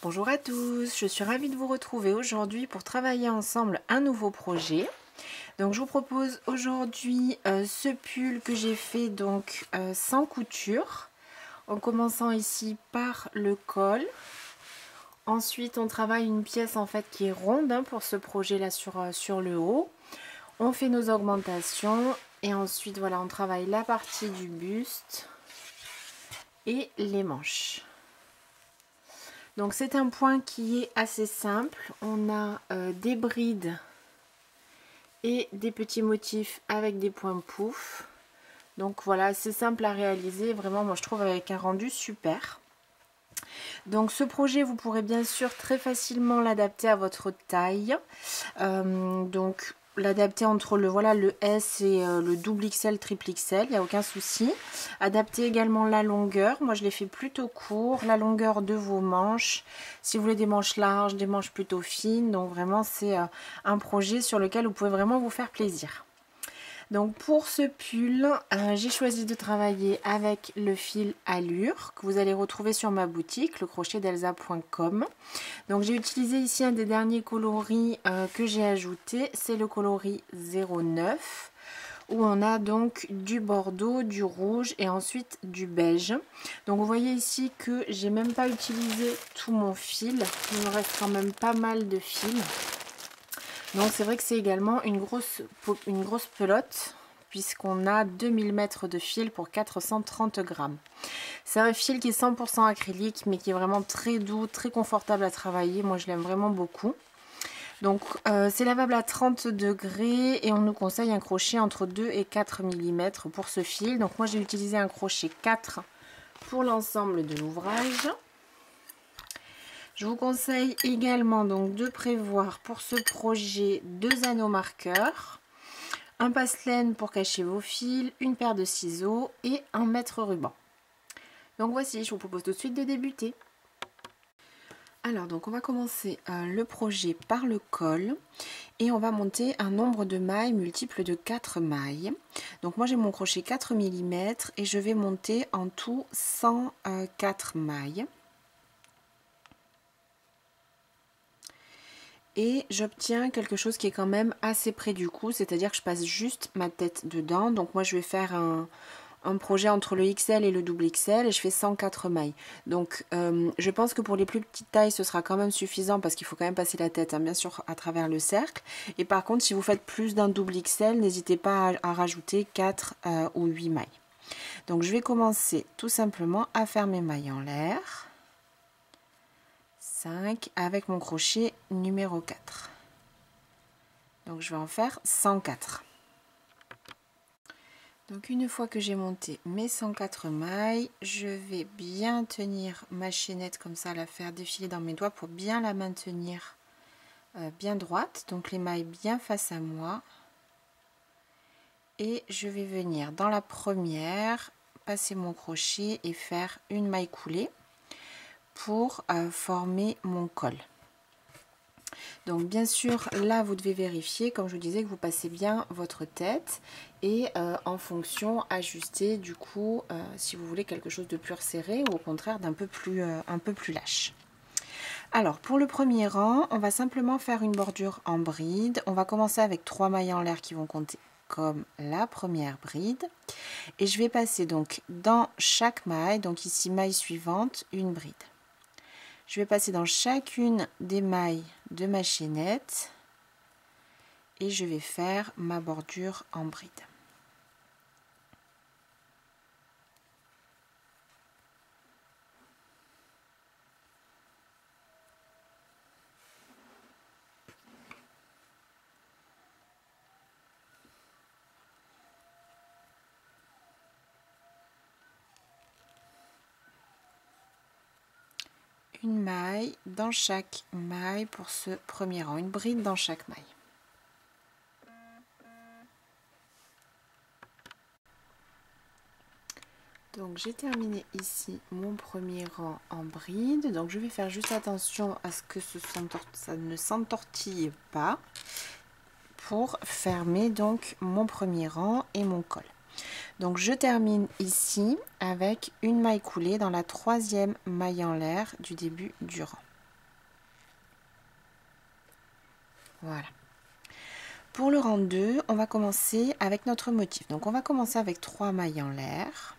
Bonjour à tous, je suis ravie de vous retrouver aujourd'hui pour travailler ensemble un nouveau projet. Donc je vous propose aujourd'hui ce pull que j'ai fait donc sans couture, en commençant ici par le col. Ensuite on travaille une pièce en fait qui est ronde pour ce projet là sur le haut. On fait nos augmentations et ensuite voilà, on travaille la partie du buste et les manches. Donc c'est un point qui est assez simple. On a des brides et des petits motifs avec des points pouf. Donc voilà, c'est simple à réaliser, vraiment moi je trouve avec un rendu super. Donc ce projet vous pourrez bien sûr très facilement l'adapter à votre taille. Donc l'adapter entre le S et le double XL, triple XL, il n'y a aucun souci. Adapter également la longueur, moi je l'ai fait plutôt court, la longueur de vos manches, si vous voulez des manches larges, des manches plutôt fines, donc vraiment c'est un projet sur lequel vous pouvez vraiment vous faire plaisir. Donc pour ce pull, j'ai choisi de travailler avec le fil Allure que vous allez retrouver sur ma boutique, lecrochetdelsa.com. Donc j'ai utilisé ici un des derniers coloris que j'ai ajouté, c'est le coloris 09 où on a donc du bordeaux, du rouge et ensuite du beige. Donc vous voyez ici que j'ai même pas utilisé tout mon fil, il me reste quand même pas mal de fil. Donc c'est vrai que c'est également une grosse pelote puisqu'on a 2000 mètres de fil pour 430 grammes. C'est un fil qui est 100% acrylique mais qui est vraiment très doux, très confortable à travailler. Moi je l'aime vraiment beaucoup. Donc c'est lavable à 30 degrés et on nous conseille un crochet entre 2 et 4 mm pour ce fil. Donc moi j'ai utilisé un crochet 4 pour l'ensemble de l'ouvrage. Je vous conseille également donc de prévoir pour ce projet 2 anneaux marqueurs, un passe-laine pour cacher vos fils, une paire de ciseaux et un mètre ruban. Donc voici, je vous propose tout de suite de débuter. Alors donc on va commencer le projet par le col et on va monter un nombre de mailles multiple de 4 mailles. Donc moi j'ai mon crochet 4 mm et je vais monter en tout 104 mailles. Et j'obtiens quelque chose qui est quand même assez près du cou, c'est-à-dire que je passe juste ma tête dedans. Donc moi je vais faire un projet entre le XL et le double XL et je fais 104 mailles. Donc je pense que pour les plus petites tailles ce sera quand même suffisant parce qu'il faut quand même passer la tête bien sûr à travers le cercle. Et par contre si vous faites plus d'un double XL, n'hésitez pas à rajouter 4 ou 8 mailles. Donc je vais commencer tout simplement à faire mes mailles en l'air. 5 avec mon crochet numéro 4. Donc je vais en faire 104. Donc une fois que j'ai monté mes 104 mailles, je vais bien tenir ma chaînette comme ça, la faire défiler dans mes doigts pour bien la maintenir bien droite. Donc les mailles bien face à moi. Et je vais venir dans la première, passer mon crochet et faire une maille coulée pour former mon col. Donc bien sûr là vous devez vérifier comme je vous disais que vous passez bien votre tête et en fonction ajuster du coup si vous voulez quelque chose de plus resserré ou au contraire d'un peu plus lâche. Alors pour le premier rang on va simplement faire une bordure en bride. On va commencer avec 3 mailles en l'air qui vont compter comme la première bride et je vais passer donc dans chaque maille, donc ici maille suivante, une bride. Je vais passer dans chacune des mailles de ma chaînette et je vais faire ma bordure en bride. Une maille dans chaque maille pour ce premier rang, une bride dans chaque maille. Donc j'ai terminé ici mon premier rang en bride, donc je vais faire juste attention à ce que ça ne s'entortille pas pour fermer donc mon premier rang et mon col. Donc je termine ici avec une maille coulée dans la troisième maille en l'air du début du rang. Voilà. Pour le rang 2, on va commencer avec notre motif. Donc on va commencer avec 3 mailles en l'air.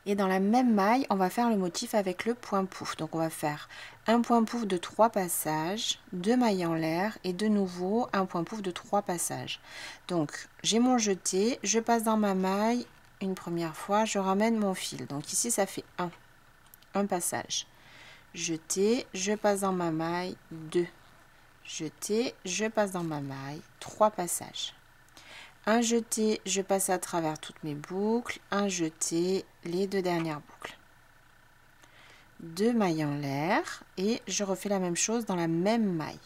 Et dans la même maille, on va faire le motif avec le point pouf. Donc on va faire un point pouf de 3 passages, 2 mailles en l'air et de nouveau un point pouf de 3 passages. Donc j'ai mon jeté, je passe dans ma maille une première fois, je ramène mon fil. Donc ici ça fait un passage. Jeté, je passe dans ma maille, 2. Jeté, je passe dans ma maille, 3 passages. Un jeté, je passe à travers toutes mes boucles, un jeté, les 2 dernières boucles. 2 mailles en l'air et je refais la même chose dans la même maille.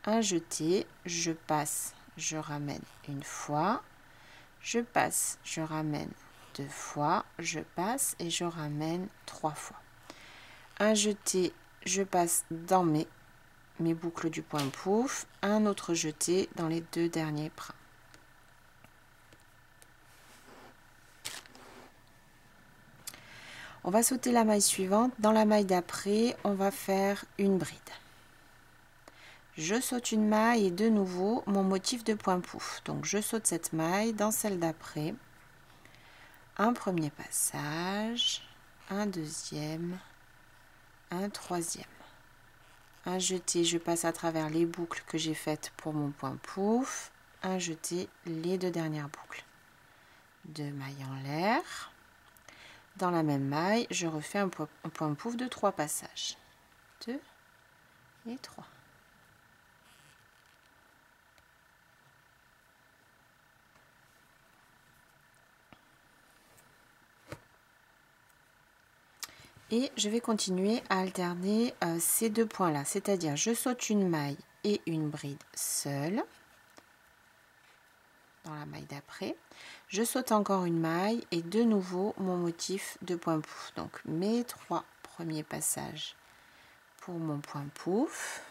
Un jeté, je passe, je ramène une fois, je passe, je ramène 2 fois, je passe et je ramène 3 fois. Un jeté, je passe dans mes boucles du point pouf, un autre jeté dans les 2 derniers brins. On va sauter la maille suivante. Dans la maille d'après, on va faire une bride. Je saute une maille et de nouveau mon motif de point pouf. Donc je saute cette maille dans celle d'après. Un premier passage, un deuxième, un troisième. Un jeté, je passe à travers les boucles que j'ai faites pour mon point pouf. Un jeté, les 2 dernières boucles. 2 mailles en l'air. Dans la même maille, je refais un point pouf de 3 passages. 2 et 3. Et je vais continuer à alterner ces 2 points-là, c'est-à-dire je saute une maille et une bride seule dans la maille d'après. Je saute encore une maille et de nouveau mon motif de point pouf. Donc mes 3 premiers passages pour mon point pouf.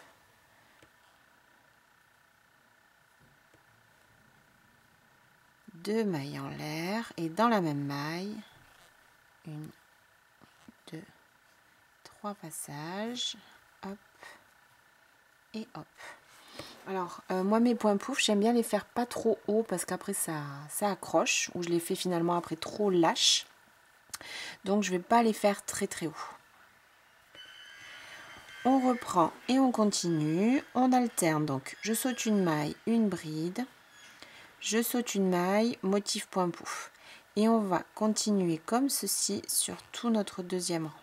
Deux mailles en l'air et dans la même maille, 1, 2, 3 passages, hop et hop. Alors moi mes points pouf, j'aime bien les faire pas trop haut parce qu'après ça accroche, ou je les fais finalement après trop lâches. Donc je vais pas les faire très haut. On reprend et on continue, on alterne. Donc je saute une maille, une bride, je saute une maille, motif point pouf. Et on va continuer comme ceci sur tout notre deuxième rang.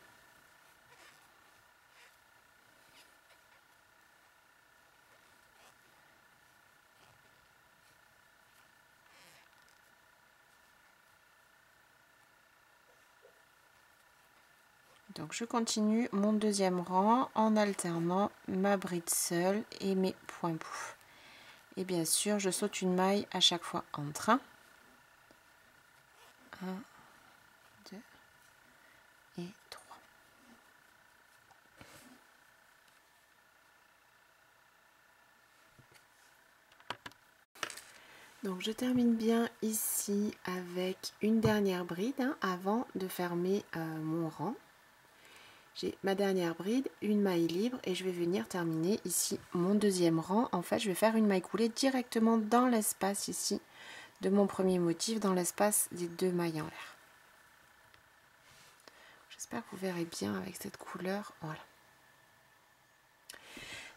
Donc je continue mon deuxième rang en alternant ma bride seule et mes points pouf. Et bien sûr, je saute une maille à chaque fois entre 1, 2 et 3. Donc je termine bien ici avec une dernière bride avant de fermer mon rang. J'ai ma dernière bride, une maille libre et je vais venir terminer ici mon deuxième rang. En fait, je vais faire une maille coulée directement dans l'espace ici de mon premier motif, dans l'espace des 2 mailles en l'air. J'espère que vous verrez bien avec cette couleur. Voilà.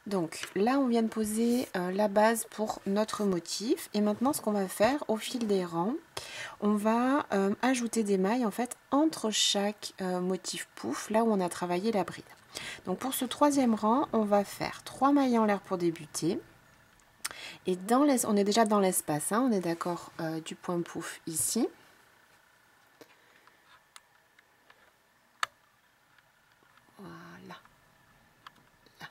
Donc là, on vient de poser la base pour notre motif. Et maintenant, ce qu'on va faire au fil des rangs, on va ajouter des mailles en fait entre chaque motif pouf, là où on a travaillé la bride. Donc pour ce troisième rang, on va faire 3 mailles en l'air pour débuter. Et on est déjà dans l'espace, on est d'accord, du point pouf ici. Voilà. Là.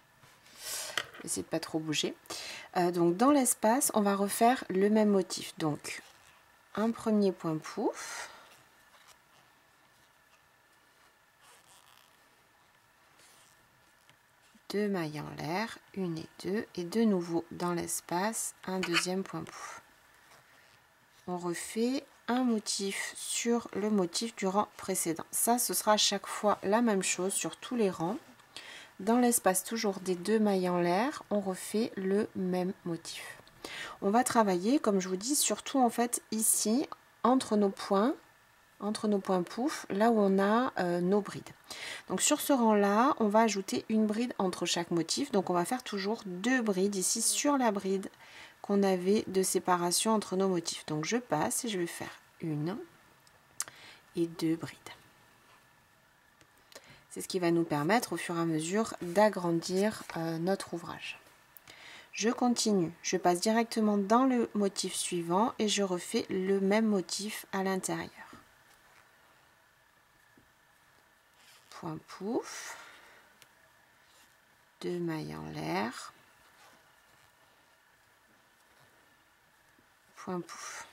Essayez de pas trop bouger. Donc dans l'espace, on va refaire le même motif. Donc un premier point pouf. Deux mailles en l'air, une et deux, et de nouveau dans l'espace, un deuxième point pouf. On refait un motif sur le motif du rang précédent. Ça, ce sera à chaque fois la même chose sur tous les rangs. Dans l'espace toujours des 2 mailles en l'air, on refait le même motif. On va travailler, comme je vous dis, surtout en fait ici, entre nos points pouf, là où on a nos brides. Donc sur ce rang-là, on va ajouter une bride entre chaque motif. Donc on va faire toujours 2 brides ici sur la bride qu'on avait de séparation entre nos motifs. Donc je passe et je vais faire 1 et 2 brides. C'est ce qui va nous permettre au fur et à mesure d'agrandir notre ouvrage. Je continue, je passe directement dans le motif suivant et je refais le même motif à l'intérieur. Point pouf, 2 mailles en l'air, point pouf.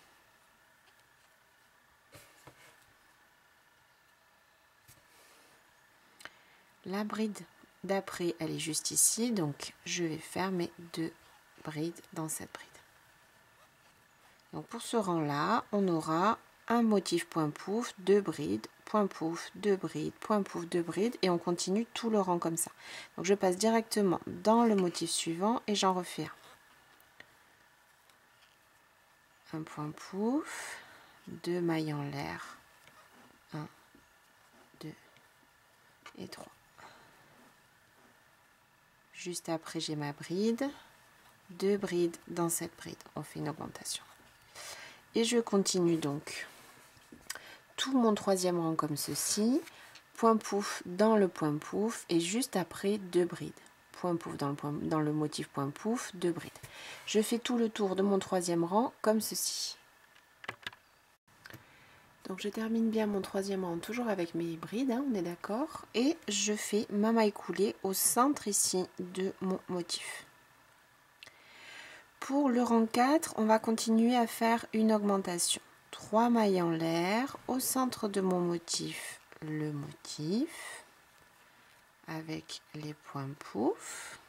La bride d'après, elle est juste ici, donc je vais faire mes 2 brides dans cette bride. Donc pour ce rang-là, on aura un motif point pouf, 2 brides, point pouf, 2 brides, point pouf, 2 brides, et on continue tout le rang comme ça. Donc je passe directement dans le motif suivant et j'en refais un point pouf, 2 mailles en l'air, 1, 2 et 3. Juste après, j'ai ma bride, 2 brides dans cette bride. On fait une augmentation. Et je continue donc tout mon 3e rang comme ceci. Point pouf dans le point pouf et juste après 2 brides. Point pouf dans le motif point pouf, 2 brides. Je fais tout le tour de mon 3e rang comme ceci. Donc je termine bien mon 3e rang toujours avec mes brides, hein, on est d'accord. Et je fais ma maille coulée au centre ici de mon motif. Pour le rang 4, on va continuer à faire une augmentation. 3 mailles en l'air, au centre de mon motif, le motif, avec les points pouf.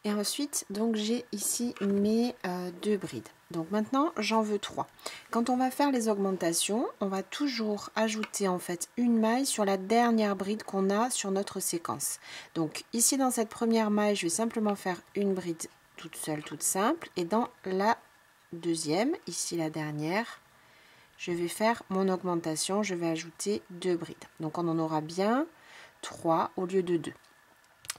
Et ensuite, donc j'ai ici mes 2 brides. Donc maintenant, j'en veux 3. Quand on va faire les augmentations, on va toujours ajouter en fait une maille sur la dernière bride qu'on a sur notre séquence. Donc ici, dans cette première maille, je vais simplement faire une bride toute seule, toute simple. Et dans la deuxième, ici la dernière, je vais faire mon augmentation. Je vais ajouter 2 brides. Donc on en aura bien 3 au lieu de 2.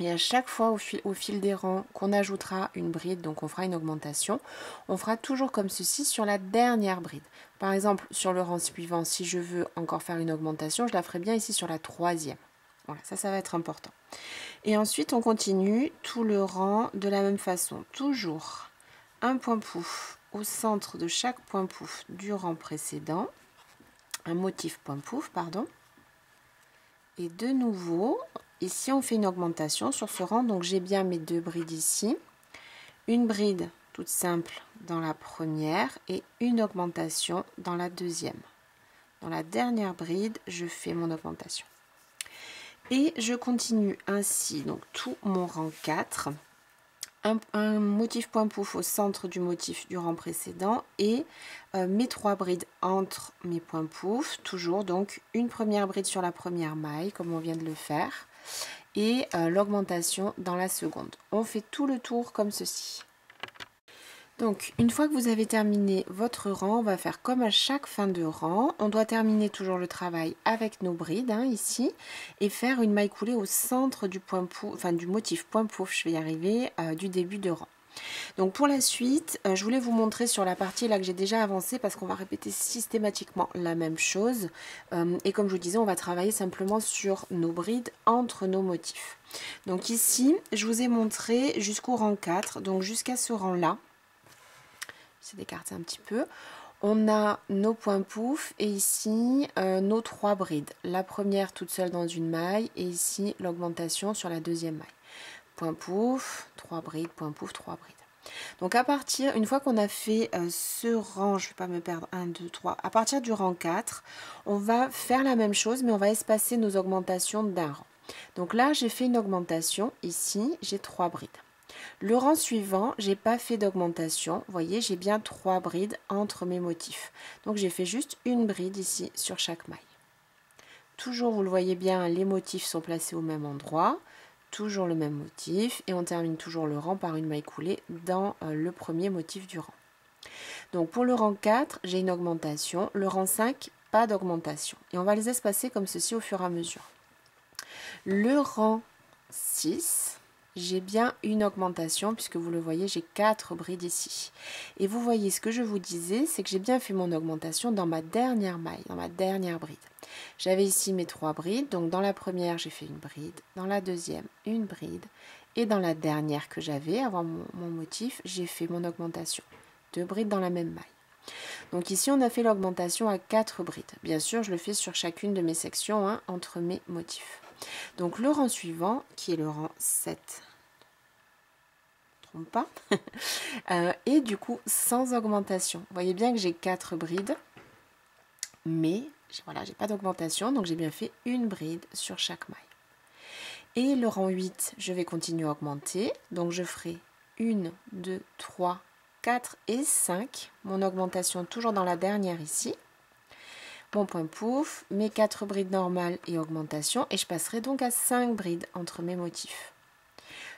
Et à chaque fois au fil des rangs qu'on ajoutera une bride, donc on fera une augmentation, on fera toujours comme ceci sur la dernière bride. Par exemple, sur le rang suivant, si je veux encore faire une augmentation, je la ferai bien ici sur la 3e. Voilà, ça va être important. Et ensuite, on continue tout le rang de la même façon. Toujours un point pouf au centre de chaque point pouf du rang précédent. Un motif point pouf, pardon. Et de nouveau, ici on fait une augmentation sur ce rang, donc j'ai bien mes 2 brides ici. Une bride toute simple dans la première et une augmentation dans la deuxième. Dans la dernière bride, je fais mon augmentation. Et je continue ainsi, donc tout mon rang 4. Un motif point pouf au centre du motif du rang précédent et mes 3 brides entre mes points pouf, toujours donc une première bride sur la première maille comme on vient de le faire et l'augmentation dans la seconde. On fait tout le tour comme ceci. Donc une fois que vous avez terminé votre rang, on va faire comme à chaque fin de rang. On doit terminer toujours le travail avec nos brides hein, ici et faire une maille coulée au centre du point pouf, enfin du motif point pouf, je vais y arriver, du début de rang. Donc pour la suite, je voulais vous montrer sur la partie là que j'ai déjà avancé parce qu'on va répéter systématiquement la même chose. Et comme je vous disais, on va travailler simplement sur nos brides entre nos motifs. Donc ici, je vous ai montré jusqu'au rang 4, donc jusqu'à ce rang-là. J'essaie d'écarter un petit peu. On a nos points pouf et ici nos 3 brides. La première toute seule dans une maille et ici l'augmentation sur la deuxième maille. Point pouf, 3 brides, point pouf, 3 brides. Donc à partir, une fois qu'on a fait ce rang, je ne vais pas me perdre, 1, 2, 3, à partir du rang 4, on va faire la même chose mais on va espacer nos augmentations d'un rang. Donc là j'ai fait une augmentation, ici j'ai 3 brides. Le rang suivant, j'ai pas fait d'augmentation. Vous voyez, j'ai bien 3 brides entre mes motifs. Donc j'ai fait juste une bride ici sur chaque maille. Toujours, vous le voyez bien, les motifs sont placés au même endroit. Toujours le même motif. Et on termine toujours le rang par une maille coulée dans le premier motif du rang. Donc pour le rang 4, j'ai une augmentation. Le rang 5, pas d'augmentation. Et on va les espacer comme ceci au fur et à mesure. Le rang 6, j'ai bien une augmentation puisque vous le voyez, j'ai 4 brides ici. Et vous voyez, ce que je vous disais, c'est que j'ai bien fait mon augmentation dans ma dernière maille, dans ma dernière bride. J'avais ici mes 3 brides, donc dans la première, j'ai fait une bride, dans la deuxième, une bride, et dans la dernière que j'avais avant mon motif, j'ai fait mon augmentation. 2 brides dans la même maille. Donc ici, on a fait l'augmentation à 4 brides. Bien sûr, je le fais sur chacune de mes sections, hein, entre mes motifs. Donc le rang suivant, qui est le rang 7, je ne me trompe pas, et du coup sans augmentation. Vous voyez bien que j'ai 4 brides, mais voilà, j'ai pas d'augmentation, donc j'ai bien fait une bride sur chaque maille. Et le rang 8, je vais continuer à augmenter, donc je ferai 1, 2, 3, 4 et 5, mon augmentation toujours dans la dernière ici, mon point pouf, mes 4 brides normales et augmentation, et je passerai donc à 5 brides entre mes motifs.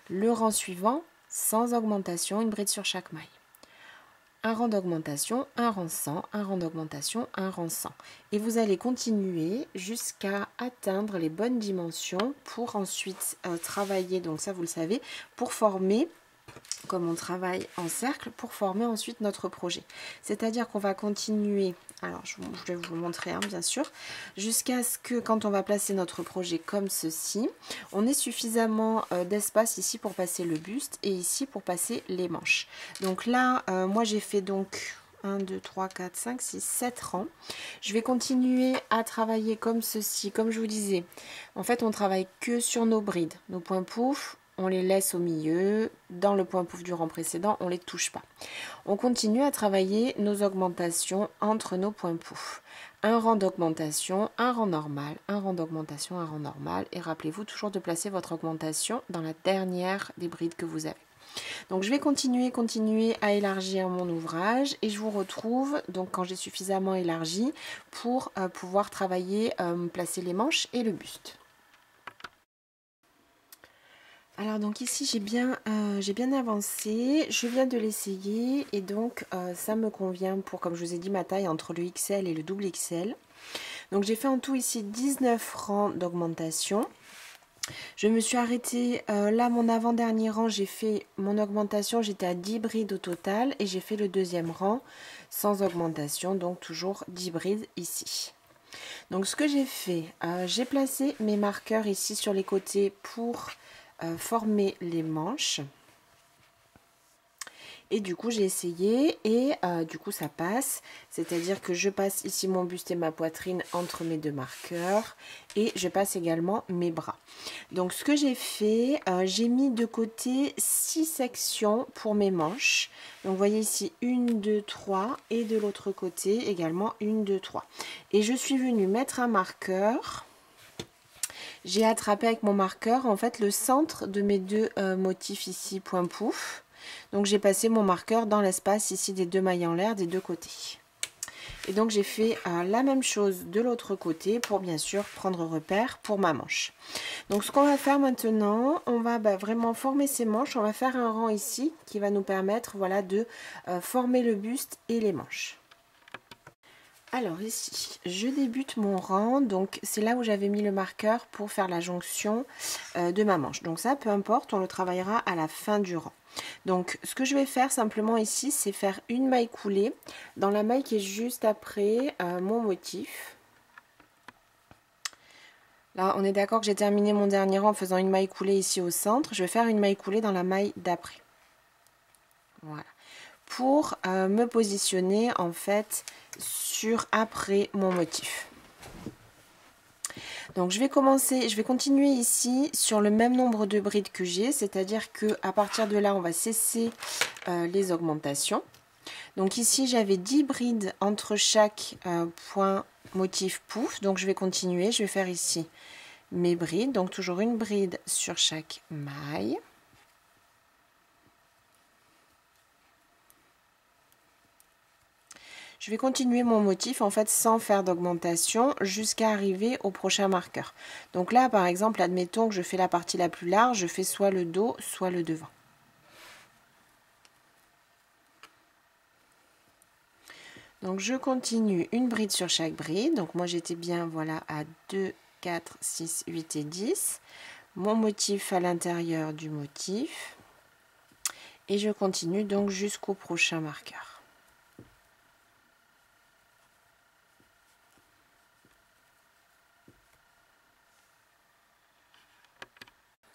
Le rang suivant, sans augmentation, une bride sur chaque maille. Un rang d'augmentation, un rang sans, un rang d'augmentation, un rang sans. Et vous allez continuer jusqu'à atteindre les bonnes dimensions pour ensuite travailler, donc ça vous le savez, pour former, comme on travaille en cercle, pour former ensuite notre projet. C'est-à-dire qu'on va continuer, alors je vais vous le montrer hein, bien sûr, jusqu'à ce que quand on va placer notre projet comme ceci, on ait suffisamment d'espace ici pour passer le buste et ici pour passer les manches. Donc là, moi j'ai fait donc 1, 2, 3, 4, 5, 6, 7 rangs. Je vais continuer à travailler comme ceci, comme je vous disais. En fait, on travaille que sur nos brides, nos points pouf. On les laisse au milieu, dans le point pouf du rang précédent, on ne les touche pas. On continue à travailler nos augmentations entre nos points pouf. Un rang d'augmentation, un rang normal, un rang d'augmentation, un rang normal. Et rappelez-vous toujours de placer votre augmentation dans la dernière des brides que vous avez. Donc je vais continuer à élargir mon ouvrage et je vous retrouve donc quand j'ai suffisamment élargi pour pouvoir travailler, placer les manches et le buste. Alors donc ici j'ai bien avancé, je viens de l'essayer et donc ça me convient pour, comme je vous ai dit, ma taille entre le XL et le double XL. Donc j'ai fait en tout ici 19 rangs d'augmentation. Je me suis arrêtée là, mon avant-dernier rang, j'ai fait mon augmentation, j'étais à 10 brides au total et j'ai fait le deuxième rang sans augmentation, donc toujours 10 brides ici. Donc ce que j'ai fait, j'ai placé mes marqueurs ici sur les côtés pour former les manches et du coup j'ai essayé et du coup ça passe, c'est à dire que je passe ici mon buste et ma poitrine entre mes deux marqueurs et je passe également mes bras. Donc ce que j'ai fait, j'ai mis de côté 6 sections pour mes manches. Donc vous voyez ici 1, 2, 3 et de l'autre côté également 1, 2, 3 et je suis venue mettre un marqueur. J'ai attrapé avec mon marqueur en fait le centre de mes deux motifs ici point pouf. Donc j'ai passé mon marqueur dans l'espace ici des deux mailles en l'air des deux côtés. Et donc j'ai fait la même chose de l'autre côté pour bien sûr prendre repère pour ma manche. Donc ce qu'on va faire maintenant, on va vraiment former ces manches. On va faire un rang ici qui va nous permettre voilà, de former le buste et les manches. Alors ici, je débute mon rang, donc c'est là où j'avais mis le marqueur pour faire la jonction de ma manche. Donc ça, peu importe, on le travaillera à la fin du rang. Donc ce que je vais faire simplement ici, c'est faire une maille coulée dans la maille qui est juste après mon motif. Là, on est d'accord que j'ai terminé mon dernier rang en faisant une maille coulée ici au centre. Je vais faire une maille coulée dans la maille d'après. Voilà. Pour me positionner en fait sur après mon motif. Donc je vais continuer ici sur le même nombre de brides que j'ai, c'est-à-dire que à partir de là on va cesser les augmentations. Donc ici j'avais 10 brides entre chaque point motif pouf, donc je vais continuer, je vais faire ici mes brides, donc toujours une bride sur chaque maille. Je vais continuer mon motif en fait sans faire d'augmentation jusqu'à arriver au prochain marqueur. Donc là par exemple, admettons que je fais la partie la plus large, je fais soit le dos, soit le devant. Donc je continue une bride sur chaque bride. Donc moi j'étais bien voilà à 2, 4, 6, 8 et 10. Mon motif à l'intérieur du motif. Et je continue donc jusqu'au prochain marqueur.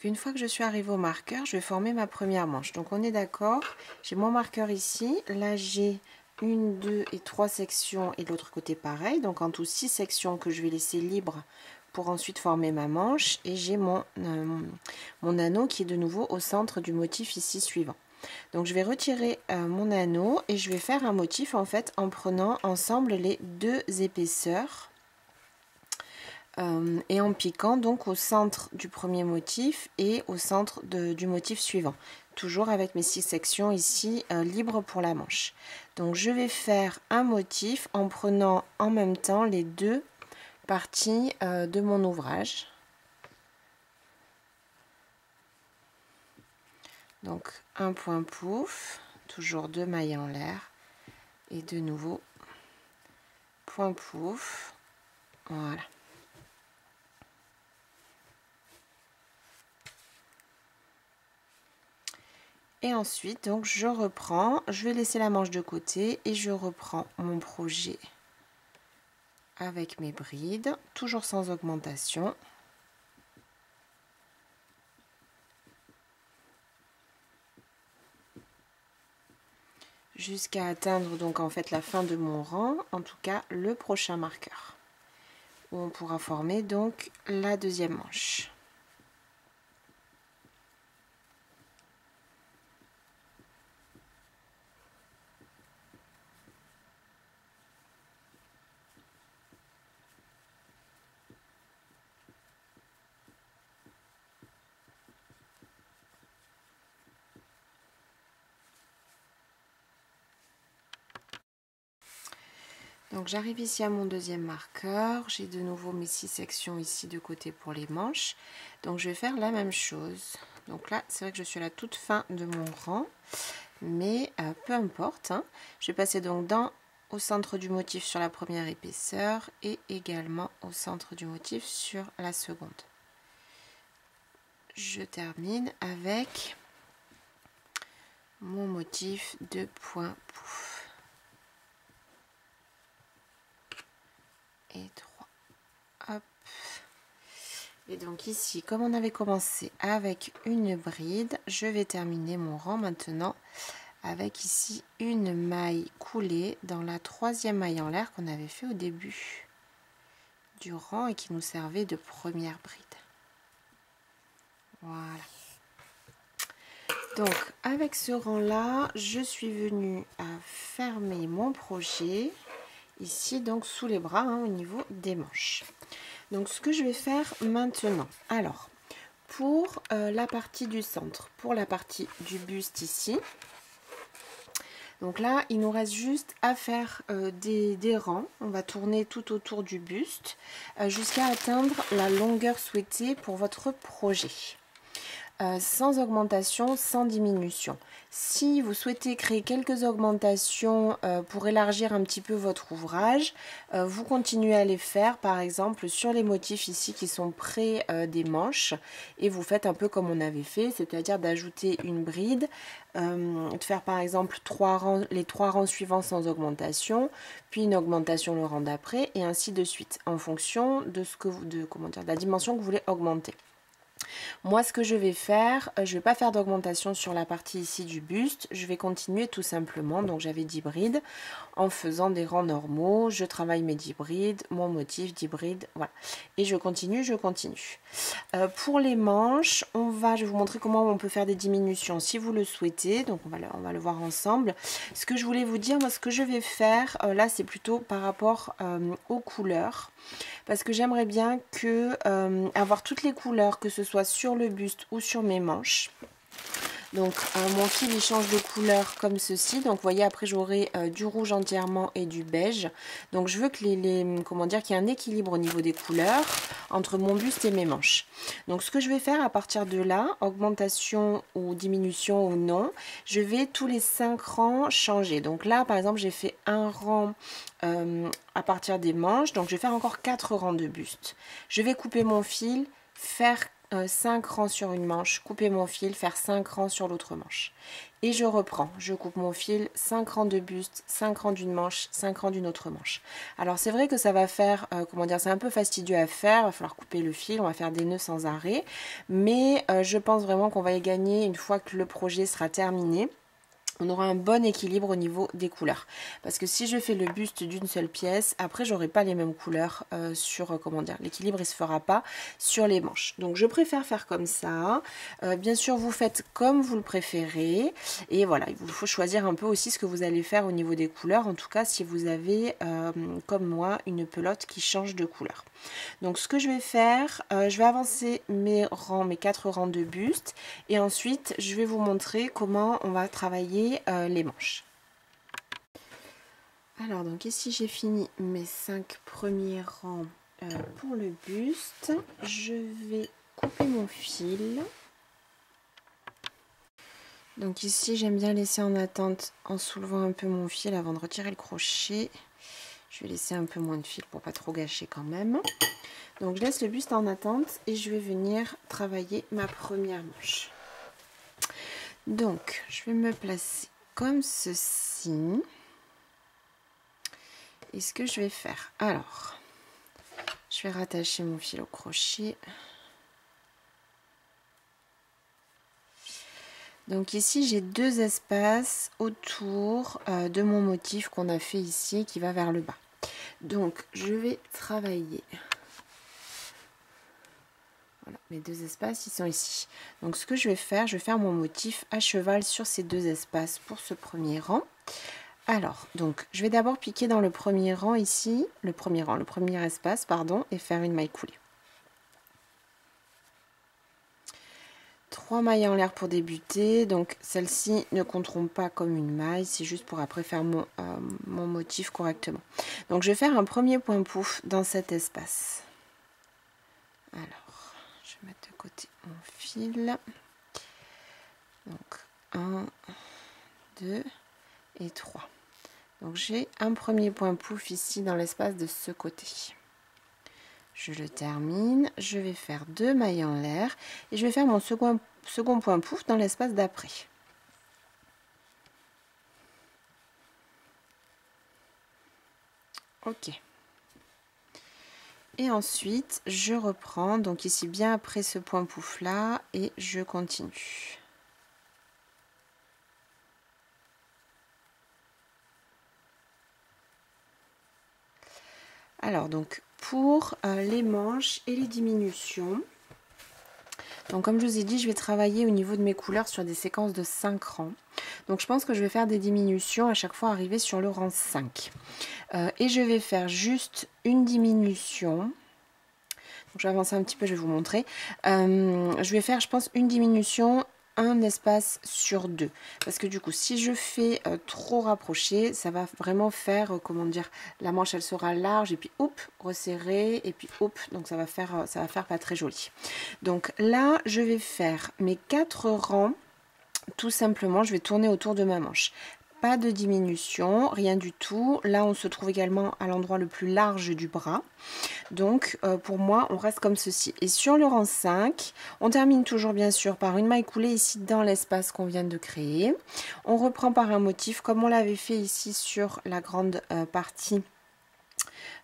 Une fois que je suis arrivée au marqueur, je vais former ma première manche. Donc on est d'accord, j'ai mon marqueur ici. Là j'ai 1, 2 et 3 sections et de l'autre côté pareil. Donc en tout 6 sections que je vais laisser libres pour ensuite former ma manche. Et j'ai mon anneau qui est de nouveau au centre du motif ici suivant. Donc je vais retirer mon anneau et je vais faire un motif en fait en prenant ensemble les deux épaisseurs. Et en piquant donc au centre du premier motif et au centre du motif suivant, toujours avec mes 6 sections ici libres pour la manche. Donc je vais faire un motif en prenant en même temps les deux parties de mon ouvrage. Donc un point pouf, toujours 2 mailles en l'air et de nouveau point pouf, voilà. Et ensuite, donc, je reprends, je vais laisser la manche de côté et je reprends mon projet avec mes brides, toujours sans augmentation. Jusqu'à atteindre donc en fait la fin de mon rang, en tout cas le prochain marqueur, où on pourra former donc la deuxième manche. Donc j'arrive ici à mon deuxième marqueur, j'ai de nouveau mes 6 sections ici de côté pour les manches. Donc je vais faire la même chose. Donc là c'est vrai que je suis à la toute fin de mon rang, mais peu importe, hein. Je vais passer donc au centre du motif sur la première épaisseur et également au centre du motif sur la seconde. Je termine avec mon motif de point pouf. Et 3, hop. Et donc ici, comme on avait commencé avec une bride, je vais terminer mon rang maintenant avec ici une maille coulée dans la troisième maille en l'air qu'on avait fait au début du rang et qui nous servait de première bride. Voilà. Donc avec ce rang là, je suis venue à fermer mon projet ici donc sous les bras, hein, au niveau des manches. Donc ce que je vais faire maintenant, alors pour la partie du centre, pour la partie du buste ici, donc là il nous reste juste à faire des rangs. On va tourner tout autour du buste jusqu'à atteindre la longueur souhaitée pour votre projet. Sans augmentation, sans diminution. Si vous souhaitez créer quelques augmentations pour élargir un petit peu votre ouvrage, vous continuez à les faire par exemple sur les motifs ici qui sont près des manches et vous faites un peu comme on avait fait, c'est-à-dire d'ajouter une bride, de faire par exemple les 3 rangs suivants sans augmentation, puis une augmentation le rang d'après et ainsi de suite en fonction de de la dimension que vous voulez augmenter. Moi ce que je vais faire, je ne vais pas faire d'augmentation sur la partie ici du buste, je vais continuer tout simplement, donc j'avais 10 brides, en faisant des rangs normaux, je travaille mes 10 brides, mon motif 10 brides, voilà. Et je continue, pour les manches, je vais vous montrer comment on peut faire des diminutions si vous le souhaitez, donc on va le voir ensemble. Ce que je voulais vous dire, moi ce que je vais faire, là c'est plutôt par rapport aux couleurs, parce que j'aimerais bien avoir toutes les couleurs, que ce soit sur le buste ou sur mes manches. Donc mon fil il change de couleur comme ceci. Donc vous voyez, après j'aurai du rouge entièrement et du beige. Donc je veux que comment dire, qu'il y ait un équilibre au niveau des couleurs entre mon buste et mes manches. Donc ce que je vais faire à partir de là, augmentation ou diminution ou non, je vais tous les 5 rangs changer. Donc là par exemple j'ai fait un rang à partir des manches. Donc je vais faire encore 4 rangs de buste. Je vais couper mon fil, faire 5 rangs sur une manche, couper mon fil, faire 5 rangs sur l'autre manche. Et je reprends, je coupe mon fil, 5 rangs de buste, 5 rangs d'une manche, 5 rangs d'une autre manche. Alors c'est vrai que ça va faire, comment dire, c'est un peu fastidieux à faire, il va falloir couper le fil, on va faire des nœuds sans arrêt. Mais je pense vraiment qu'on va y gagner une fois que le projet sera terminé. On aura un bon équilibre au niveau des couleurs. Parce que si je fais le buste d'une seule pièce, après j'aurai pas les mêmes couleurs sur, comment dire, l'équilibre il se fera pas sur les manches. Donc je préfère faire comme ça. Bien sûr vous faites comme vous le préférez. Et voilà, il vous faut choisir un peu aussi ce que vous allez faire au niveau des couleurs. En tout cas si vous avez, comme moi, une pelote qui change de couleur. Donc ce que je vais faire, je vais avancer mes 4 rangs de buste et ensuite je vais vous montrer comment on va travailler les manches. Alors donc ici j'ai fini mes 5 premiers rangs pour le buste. Je vais couper mon fil. Donc ici j'aime bien laisser en attente en soulevant un peu mon fil avant de retirer le crochet. Je vais laisser un peu moins de fil pour pas trop gâcher quand même. Donc je laisse le buste en attente et je vais venir travailler ma première manche. Donc je vais me placer comme ceci. Et ce que je vais faire, alors je vais rattacher mon fil au crochet. Donc ici j'ai 2 espaces autour de mon motif qu'on a fait ici qui va vers le bas. Donc je vais travailler. Voilà, mes 2 espaces ils sont ici. Donc ce que je vais faire mon motif à cheval sur ces 2 espaces pour ce premier rang. Alors donc je vais d'abord piquer dans le premier rang ici, le premier espace pardon, et faire une maille coulée. 3 mailles en l'air pour débuter, donc celles-ci ne compteront pas comme une maille, c'est juste pour après faire mon motif correctement. Donc je vais faire un premier point pouf dans cet espace. Alors, je vais mettre de côté mon fil. Donc 1, 2 et 3. Donc j'ai un premier point pouf ici dans l'espace de ce côté. Je le termine, je vais faire 2 mailles en l'air et je vais faire mon second point pouf dans l'espace d'après. Ok. Et ensuite, je reprends, donc ici bien après ce point pouf là, et je continue. Alors donc pour les manches et les diminutions, donc comme je vous ai dit, je vais travailler au niveau de mes couleurs sur des séquences de 5 rangs. Donc je pense que je vais faire des diminutions à chaque fois arriver sur le rang 5. Et je vais faire juste une diminution. Donc je vais avancer un petit peu, je vais vous montrer. Je vais faire, je pense, une diminution, un espace sur 2. Parce que du coup, si je fais trop rapproché, ça va vraiment faire, comment dire, la manche elle sera large et puis hop, resserrée et puis hop, donc ça va faire pas très joli. Donc là, je vais faire mes 4 rangs. Tout simplement, je vais tourner autour de ma manche. Pas de diminution, rien du tout. Là, on se trouve également à l'endroit le plus large du bras. Donc, pour moi, on reste comme ceci. Et sur le rang 5, on termine toujours bien sûr par une maille coulée ici dans l'espace qu'on vient de créer. On reprend par un motif comme on l'avait fait ici sur la grande partie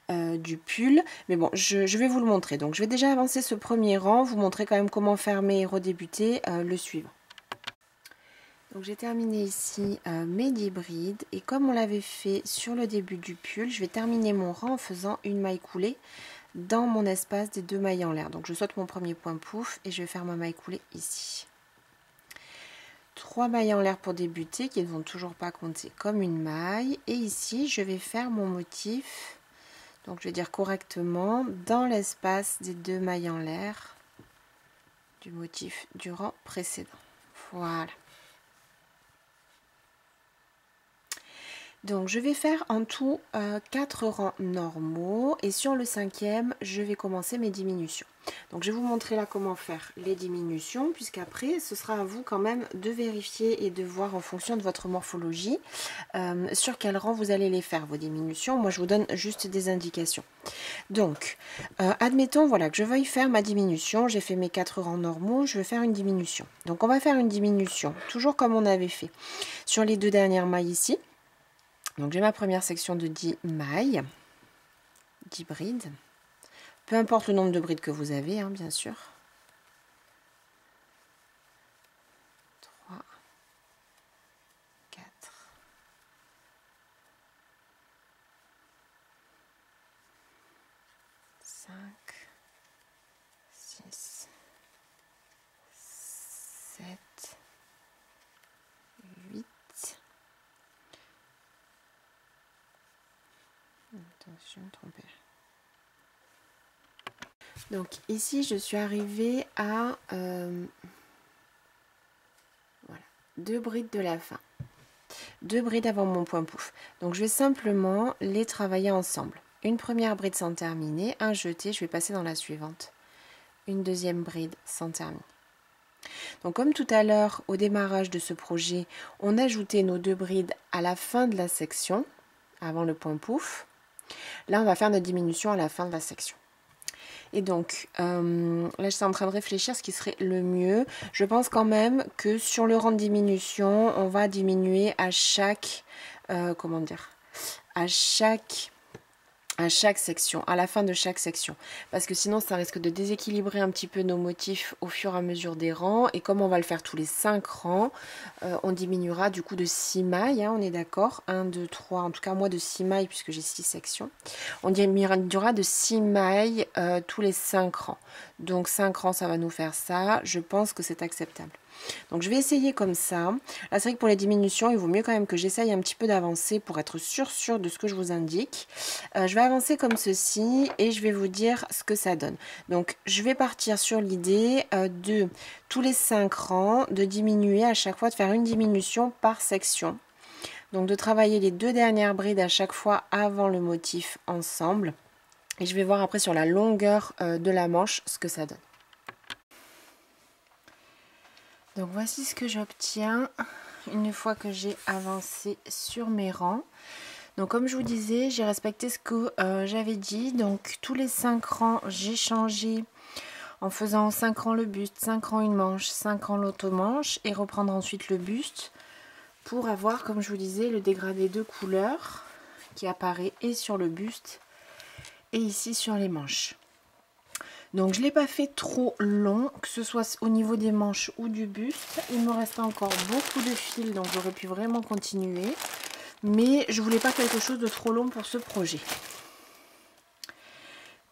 du pull. Mais bon, je vais vous le montrer. Donc, je vais déjà avancer ce premier rang, vous montrer quand même comment fermer et redébuter le suivant. Donc j'ai terminé ici mes 10 brides et comme on l'avait fait sur le début du pull, je vais terminer mon rang en faisant une maille coulée dans mon espace des 2 mailles en l'air. Donc je saute mon premier point pouf et je vais faire ma maille coulée ici. 3 mailles en l'air pour débuter qui ne vont toujours pas compter comme une maille. Et ici je vais faire mon motif, donc je vais dire correctement, dans l'espace des 2 mailles en l'air du motif du rang précédent. Voilà. Donc je vais faire en tout 4 rangs normaux et sur le 5e, je vais commencer mes diminutions. Donc je vais vous montrer là comment faire les diminutions, puisqu'après ce sera à vous quand même de vérifier et de voir en fonction de votre morphologie sur quel rang vous allez les faire, vos diminutions. Moi je vous donne juste des indications. Donc admettons voilà, que je veuille faire ma diminution, j'ai fait mes 4 rangs normaux, je vais faire une diminution. Donc on va faire une diminution, toujours comme on avait fait sur les 2 dernières mailles ici. Donc j'ai ma première section de 10 mailles, 10 brides. Peu importe le nombre de brides que vous avez, hein, bien sûr. 3, 4, 5, 6, 7, 8. Attention, je me trompais. Donc ici, je suis arrivée à voilà, 2 brides de la fin. 2 brides avant mon point pouf. Donc je vais simplement les travailler ensemble. Une première bride sans terminer, un jeté, je vais passer dans la suivante. Une deuxième bride sans terminer. Donc comme tout à l'heure, au démarrage de ce projet, on ajoutait nos 2 brides à la fin de la section, avant le point pouf. Là, on va faire notre diminution à la fin de la section. Et donc, là, je suis en train de réfléchir ce qui serait le mieux. Je pense quand même que sur le rang de diminution, on va diminuer à chaque, comment dire, à chaque section, à la fin de chaque section. Parce que sinon, ça risque de déséquilibrer un petit peu nos motifs au fur et à mesure des rangs. Et comme on va le faire tous les 5 rangs, on diminuera du coup de 6 mailles, hein, on est d'accord. 1, 2, 3, en tout cas moi de 6 mailles puisque j'ai 6 sections. On diminuera de 6 mailles tous les 5 rangs. Donc 5 rangs, ça va nous faire ça. Je pense que c'est acceptable. Donc je vais essayer comme ça. Là c'est vrai que pour les diminutions, il vaut mieux quand même que j'essaye un petit peu d'avancer pour être sûre de ce que je vous indique. Je vais avancer comme ceci et je vais vous dire ce que ça donne. Donc je vais partir sur l'idée de tous les 5 rangs, de diminuer à chaque fois, de faire une diminution par section. Donc de travailler les 2 dernières brides à chaque fois avant le motif ensemble. Et je vais voir après sur la longueur de la manche ce que ça donne. Donc voici ce que j'obtiens une fois que j'ai avancé sur mes rangs. Donc comme je vous disais, j'ai respecté ce que j'avais dit. Donc tous les 5 rangs, j'ai changé en faisant 5 rangs le buste, 5 rangs une manche, 5 rangs l'autre manche et reprendre ensuite le buste pour avoir, comme je vous disais, le dégradé de couleur qui apparaît et sur le buste et ici sur les manches. Donc je ne l'ai pas fait trop long, que ce soit au niveau des manches ou du buste. Il me reste encore beaucoup de fil, donc j'aurais pu vraiment continuer. Mais je ne voulais pas quelque chose de trop long pour ce projet.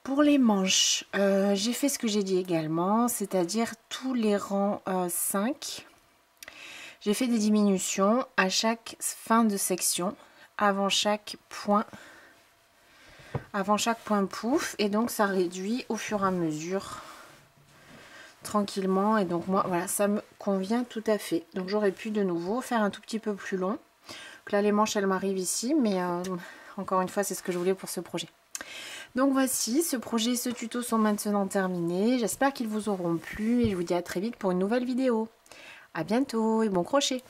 Pour les manches, j'ai fait ce que j'ai dit également, c'est-à-dire tous les rangs 5. J'ai fait des diminutions à chaque fin de section, avant chaque point pouf, et donc ça réduit au fur et à mesure tranquillement, et donc moi voilà, ça me convient tout à fait. Donc j'aurais pu de nouveau faire un tout petit peu plus long. Donc là les manches elles m'arrivent ici, mais encore une fois c'est ce que je voulais pour ce projet. Donc voici, ce projet et ce tuto sont maintenant terminés. J'espère qu'ils vous auront plu et je vous dis à très vite pour une nouvelle vidéo. À bientôt et bon crochet!